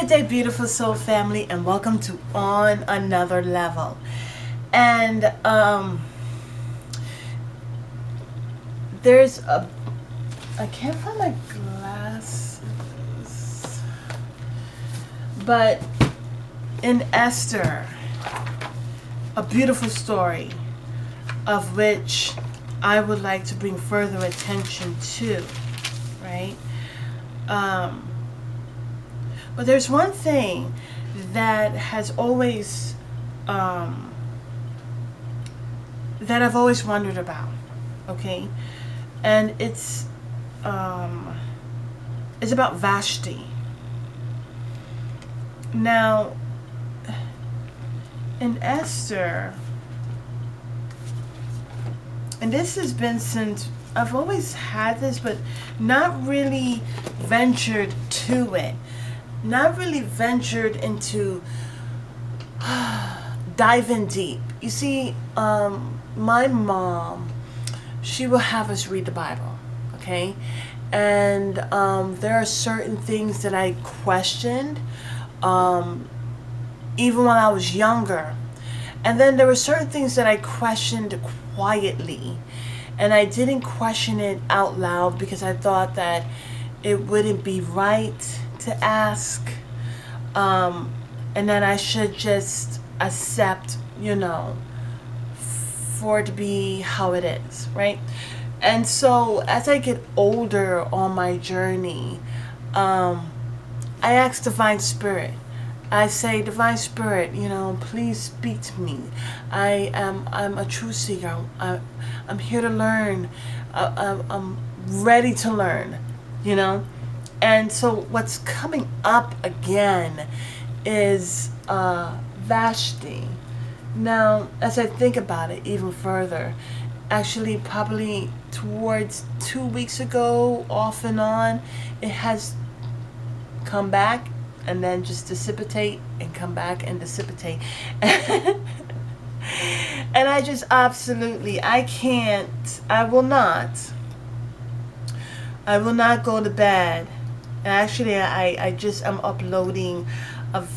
Good day, beautiful soul family, and welcome to On Another Level. And there's a, I can't find my glasses, but in Esther, a beautiful story of which I would like to bring further attention to, right? But there's one thing that has always, that I've always wondered about, okay? And it's about Vashti. Now, in Esther, and this has been since, I've always had this, but not really ventured to it. Not really ventured into diving deep. You see, my mom, she will have us read the Bible, okay? And there are certain things that I questioned, even when I was younger. And then there were certain things that I questioned quietly. And I didn't question it out loud because I thought that it wouldn't be right to ask, and that I should just accept, for it to be how it is, right? And so as I get older on my journey, I ask Divine Spirit. I say, Divine Spirit, please speak to me. I'm a true seeker. I'm here to learn. I'm ready to learn, And so what's coming up again is Vashti. Now, as I think about it even further, actually probably towards 2 weeks ago, off and on, it has come back and then just dissipate and come back and dissipate. And I just absolutely, I will not go to bed. Actually, I'm uploading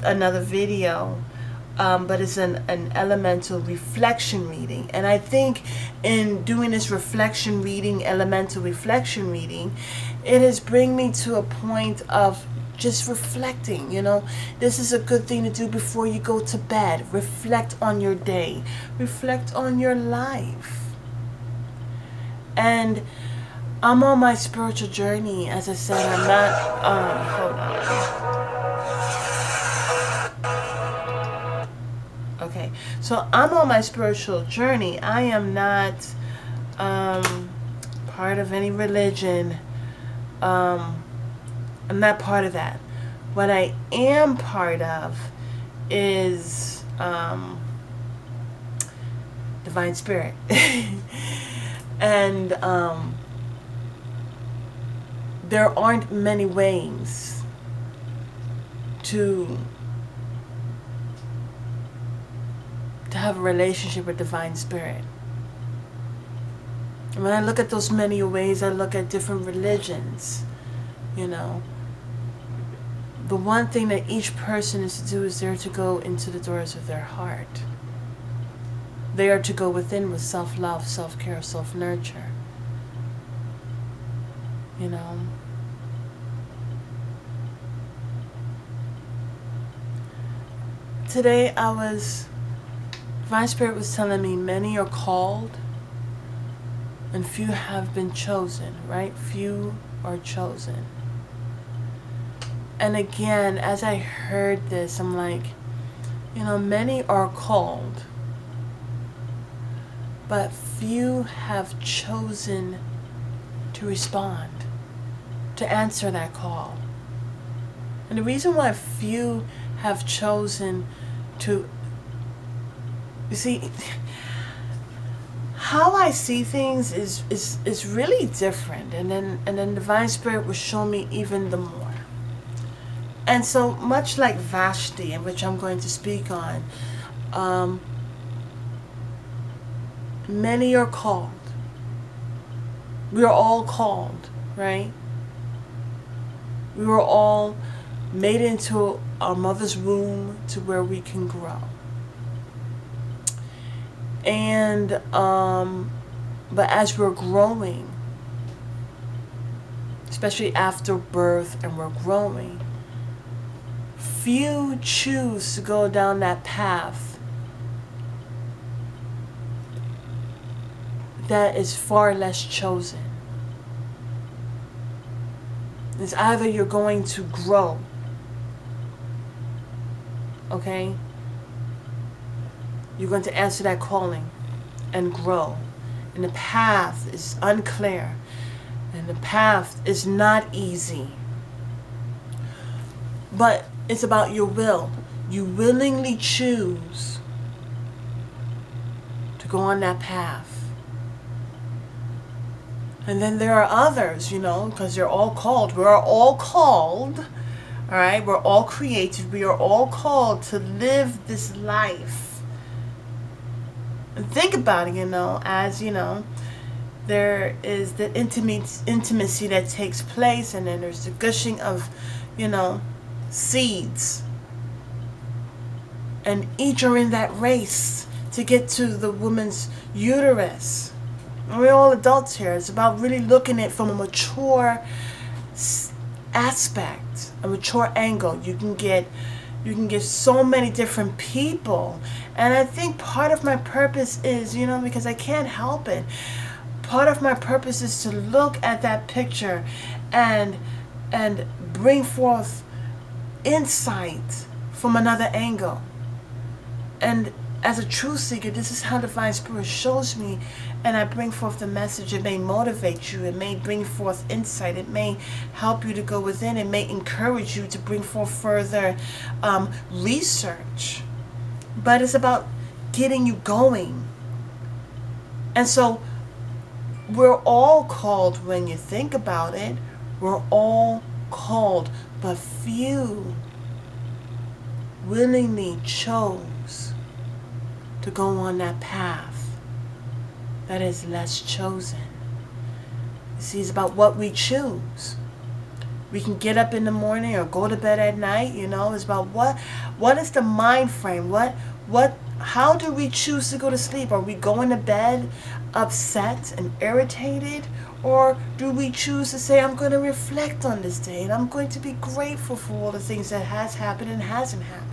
another video, but it's an elemental reflection reading. And I think in doing this elemental reflection reading, it has bring me to a point of just reflecting. This is a good thing to do before you go to bed. Reflect on your day. Reflect on your life. And I'm on my spiritual journey. As I said, I'm not, hold on. Okay, so I'm on my spiritual journey. I am not part of any religion. I'm not part of that. What I am part of is Divine Spirit. And there aren't many ways to have a relationship with Divine Spirit. And when I look at those many ways, I look at different religions, The one thing that each person is to do is they're to go into the doors of their heart. They are to go within with self-love, self-care, self-nurture. Today Divine Spirit was telling me many are called and few have been chosen, right? Few are chosen. And again, as I heard this, I'm like, many are called, but few have chosen to respond, to answer that call. And the reason why few have chosen to, you see, how I see things is really different. And then Divine Spirit will show me even the more. And so much like Vashti, in which I'm going to speak on, many are called. We are all called, right? We were all made it into our mother's womb to where we can grow. And but as we're growing, especially after birth and we're growing, few choose to go down that path that is far less chosen. It's either you're going to grow, okay? You're going to answer that calling and grow. And the path is unclear. And the path is not easy. But it's about your will. You willingly choose to go on that path. And then there are others, you know, because they're all called. We're all called, all right? We're all created. We are all called to live this life. And think about it, you know, as, you know, there is the intimacy that takes place, and then there's the gushing of, you know, seeds. And each are in that race to get to the woman's uterus. And we're all adults here. It's about really looking at it from a mature aspect, a mature angle. You can get so many different people. And I think part of my purpose is, you know, because I can't help it, part of my purpose is to look at that picture and bring forth insight from another angle. And as a truth seeker, this is how Divine Spirit shows me, and I bring forth the message. It may motivate you. It may bring forth insight. It may help you to go within. It may encourage you to bring forth further research. But it's about getting you going. And so we're all called. When you think about it, we're all called, but few willingly chose to go on that path that is less chosen. You see, it's about what we choose. We can get up in the morning or go to bed at night, you know. It's about what is the mind frame? How do we choose to go to sleep? Are we going to bed upset and irritated? Or do we choose to say, I'm going to reflect on this day and I'm going to be grateful for all the things that has happened and hasn't happened?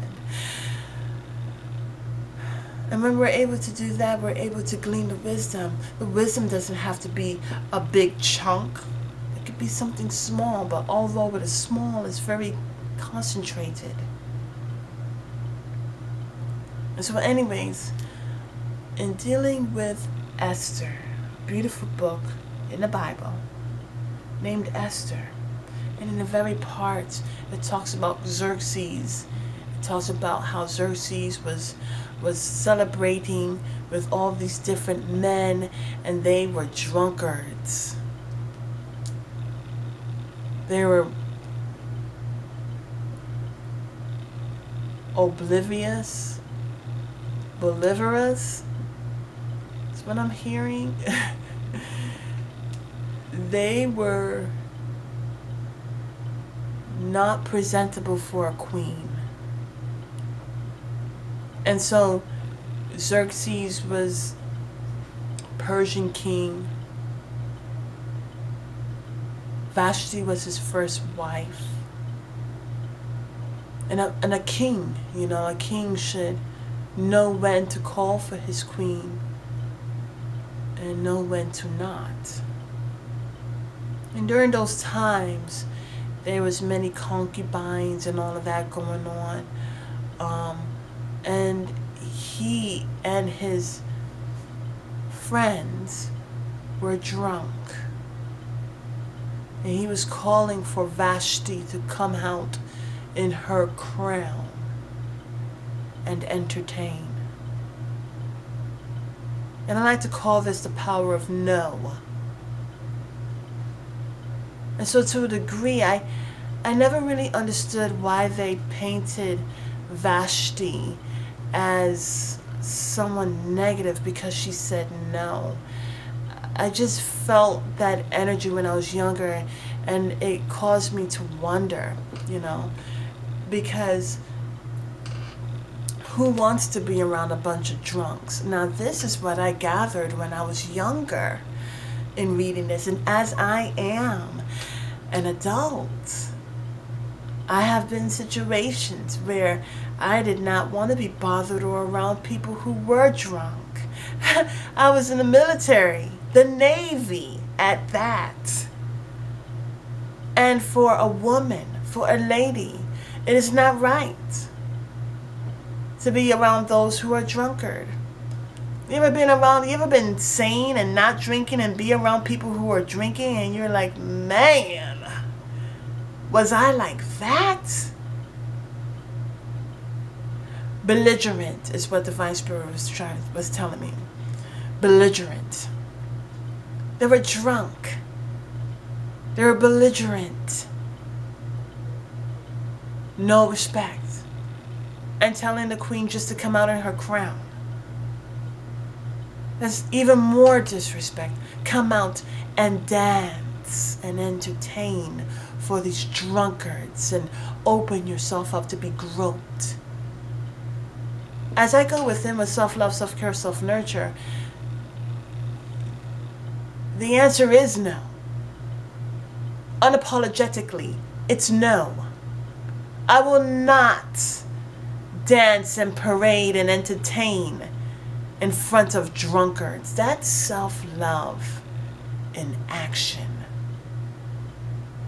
And when we're able to do that, we're able to glean the wisdom. The wisdom doesn't have to be a big chunk. It could be something small, but although it is small, it's very concentrated. And so anyways, in dealing with Esther, a beautiful book in the Bible named Esther, and in the very part it talks about Xerxes. It talks about how Xerxes was celebrating with all these different men, and they were drunkards. They were oblivious, belligerous. That's what I'm hearing. They were not presentable for a queen. And so Xerxes was Persian king. Vashti was his first wife. And a king, you know, a king should know when to call for his queen and know when to not. And during those times, there was many concubines and all of that going on. And he and his friends were drunk. And he was calling for Vashti to come out in her crown and entertain. And I like to call this the power of no. And so to a degree, I never really understood why they painted Vashti as someone negative because she said no. I just felt that energy when I was younger, and it caused me to wonder, you know. because who wants to be around a bunch of drunks? Now, this is what I gathered when I was younger in reading this. And as I am an adult, I have been in situations where I did not want to be bothered or around people who were drunk. I was in the military, the Navy at that. And for a woman, for a lady, it is not right to be around those who are drunkard. You ever been sane and not drinking and be around people who are drinking and you're like, man, was I like that? Belligerent is what Divine Spirit was telling me. Belligerent. They were drunk. They were belligerent. No respect. And telling the queen just to come out in her crown. That's even more disrespect. Come out and dance and entertain for these drunkards and open yourself up to be groped. As I go within with self-love, self-care, self-nurture, the answer is no. Unapologetically, it's no. I will not dance and parade and entertain in front of drunkards. That's self-love in action.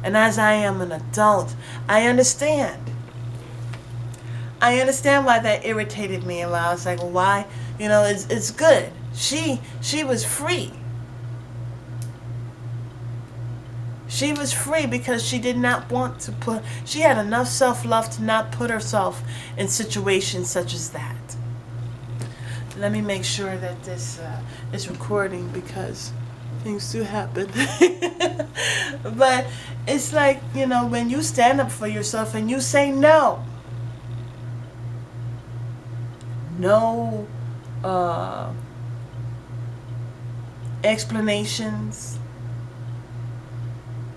And as I am an adult, I understand. I understand why that irritated me, and why I was like, well, why? You know, it's good. She was free. She was free because she did not want to she had enough self-love to not put herself in situations such as that. Let me make sure that this is recording because things do happen. But it's like, you know, when you stand up for yourself and you say no. No explanations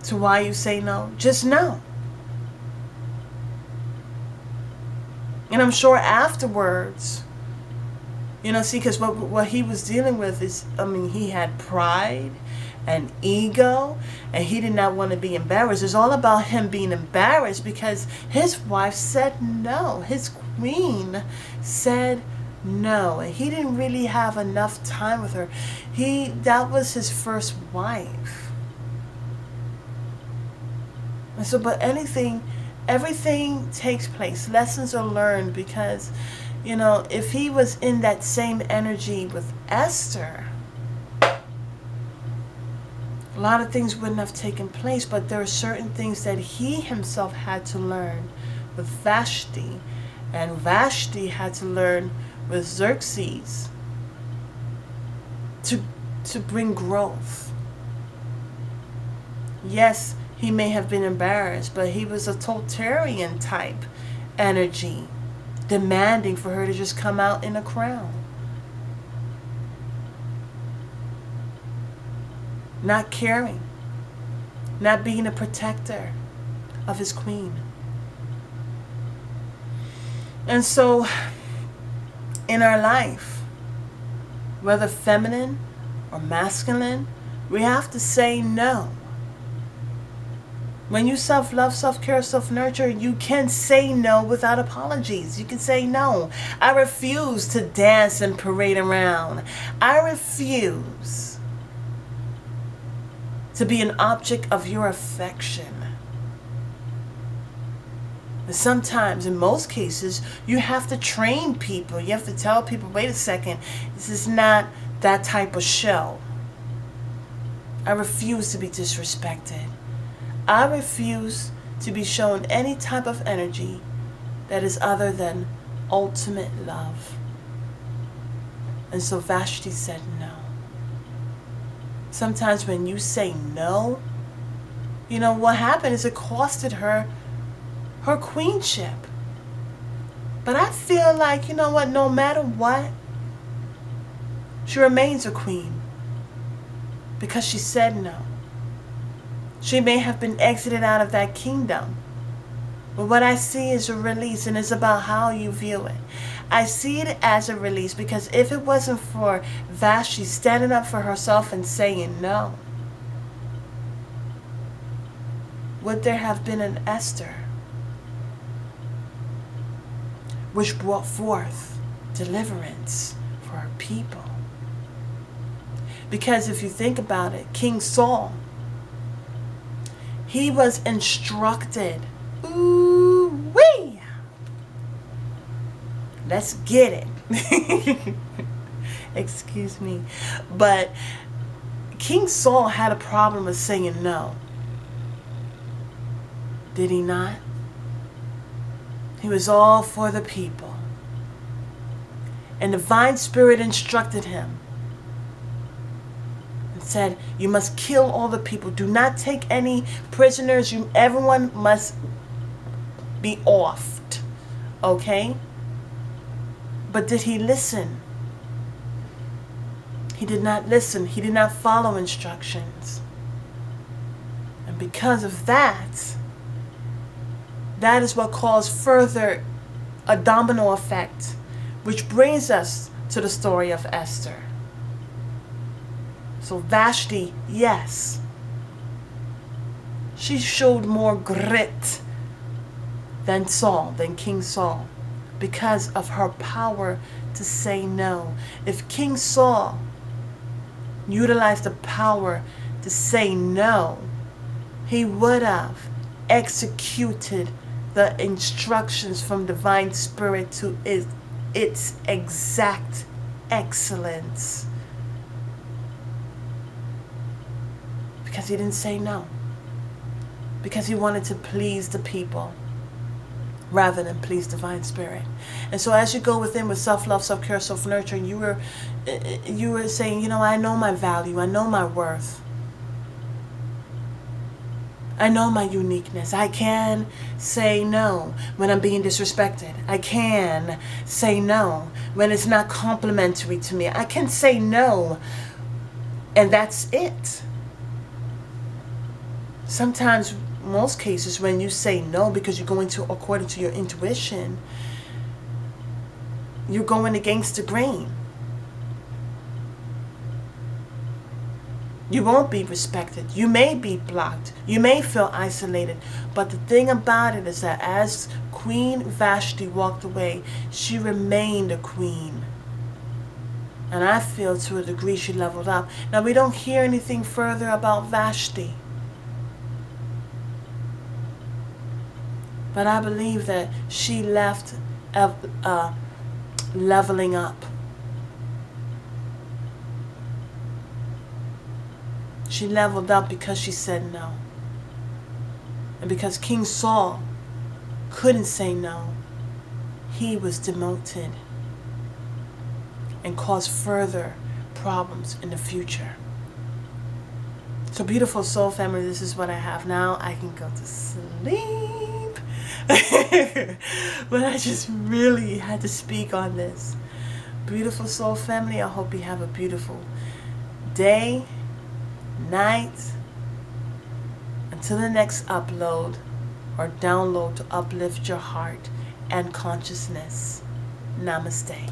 to why you say no. Just no. And I'm sure afterwards, you know, see, because what he was dealing with is, I mean, he had pride and ego, and he did not want to be embarrassed. It's all about him being embarrassed because his wife said no. His queen said no, and he didn't really have enough time with her. That was his first wife. And so, but everything takes place. Lessons are learned because, you know, if he was in that same energy with Esther, a lot of things wouldn't have taken place. But there are certain things that he himself had to learn with Vashti, and Vashti had to learn with Xerxes to bring growth. Yes, he may have been embarrassed, but he was a totalitarian type energy, demanding for her to just come out in a crown. Not caring, not being a protector of his queen. And so, in our life, whether feminine or masculine, we have to say no. When you self-love, self-care, self-nurture, you can say no without apologies. You can say no. I refuse to dance and parade around. I refuse to be an object of your affection. And sometimes, in most cases, you have to train people. You have to tell people, wait a second, this is not that type of show. I refuse to be disrespected. I refuse to be shown any type of energy that is other than ultimate love. And so Vashti said no. Sometimes when you say no, you know, what happened is it costed her her queenship. But I feel like, you know what, no matter what, she remains a queen because she said no. She may have been exited out of that kingdom, But what I see is a release, and it's about how you view it. I see it as a release because if it wasn't for Vashti standing up for herself and saying no, would there have been an Esther which brought forth deliverance for her people? Because if you think about it, King Saul, he was instructed, ooh-wee, let's get it. Excuse me. But King Saul had a problem with saying no. Did he not? He was all for the people. And the divine spirit instructed him and said, you must kill all the people. Do not take any prisoners. Everyone must be offed. Okay? But did he listen? He did not listen. He did not follow instructions. And because of that, that is what caused further a domino effect, which brings us to the story of Esther. So Vashti, yes, she showed more grit than King Saul, because of her power to say no. If King Saul utilized the power to say no, he would have executed the instructions from divine spirit to its exact excellence. Because he didn't say no. Because he wanted to please the people rather than please divine spirit. And so as you go within with self-love, self-care, self-nurturing, you were saying, I know my value, I know my worth. I know my uniqueness. I can say no when I'm being disrespected. I can say no when it's not complimentary to me. I can say no, and that's it. Sometimes, most cases, when you say no because you're going to according to your intuition, you're going against the grain. You won't be respected. You may be blocked. You may feel isolated. But the thing about it is that as Queen Vashti walked away, she remained a queen. And I feel to a degree she leveled up. Now we don't hear anything further about Vashti. But I believe that she left leveling up. She leveled up because she said no. And because King Saul couldn't say no, he was demoted and caused further problems in the future. So beautiful soul family, this is what I have. Now I can go to sleep. But I just really had to speak on this. Beautiful soul family, I hope you have a beautiful day, night, until the next upload or download to uplift your heart and consciousness. Namaste.